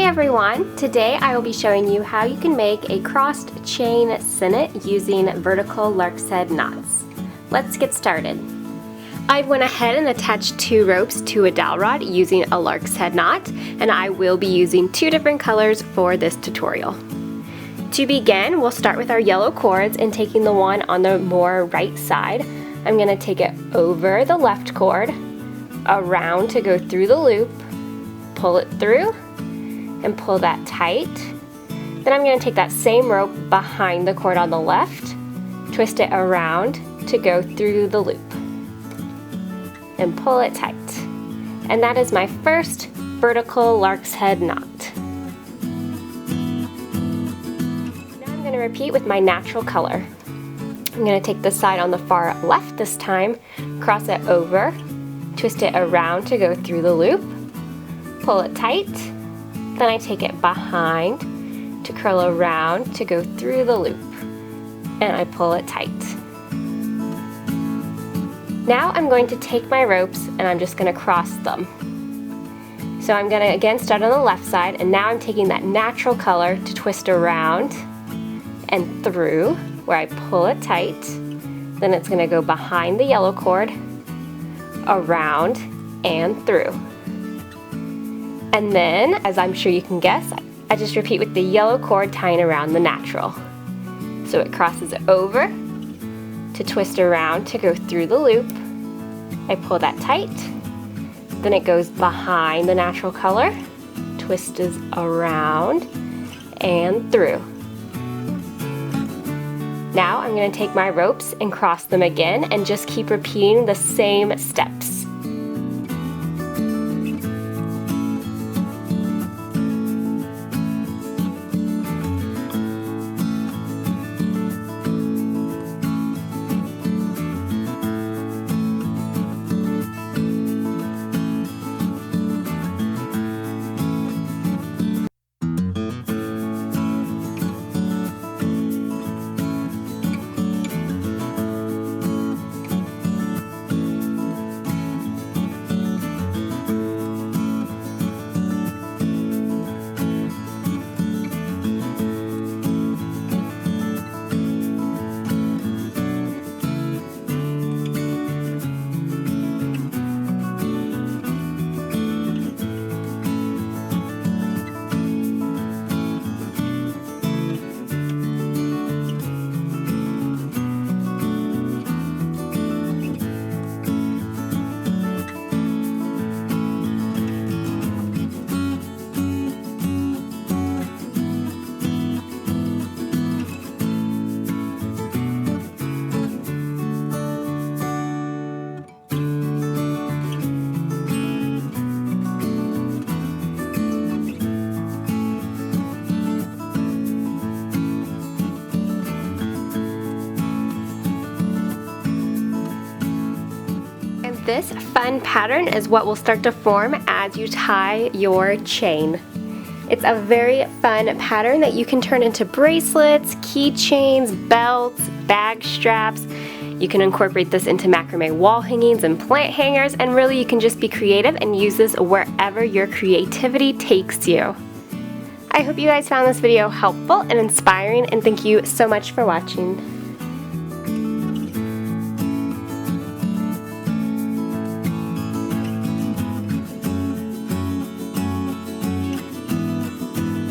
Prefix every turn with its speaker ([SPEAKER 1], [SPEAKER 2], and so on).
[SPEAKER 1] Hey everyone! Today I will be showing you how you can make a crossed chain sinnet using vertical lark's head knots. Let's get started. I went ahead and attached 2 ropes to a dowel rod using a lark's head knot, and I will be using 2 different colors for this tutorial. To begin, we'll start with our yellow cords and taking the one on the more right side. I'm going to take it over the left cord, around to go through the loop, pull it through, and pull that tight. Then I'm going to take that same rope behind the cord on the left, twist it around to go through the loop, and pull it tight. And that is my first vertical lark's head knot. Now I'm going to repeat with my natural color. I'm going to take the side on the far left this time, cross it over, twist it around to go through the loop, pull it tight. Then I take it behind to curl around to go through the loop, and I pull it tight. Now I'm going to take my ropes and I'm just going to cross them. So I'm going to again start on the left side, and now I'm taking that natural color to twist around and through where I pull it tight. Then it's going to go behind the yellow cord, around and through. And then, as I'm sure you can guess, I just repeat with the yellow cord tying around the natural. So it crosses over to twist around to go through the loop. I pull that tight. Then it goes behind the natural color, twists around and through. Now I'm going to take my ropes and cross them again and just keep repeating the same steps. This fun pattern is what will start to form as you tie your chain. It's a very fun pattern that you can turn into bracelets, keychains, belts, bag straps. You can incorporate this into macrame wall hangings and plant hangers, and really you can just be creative and use this wherever your creativity takes you. I hope you guys found this video helpful and inspiring, and thank you so much for watching.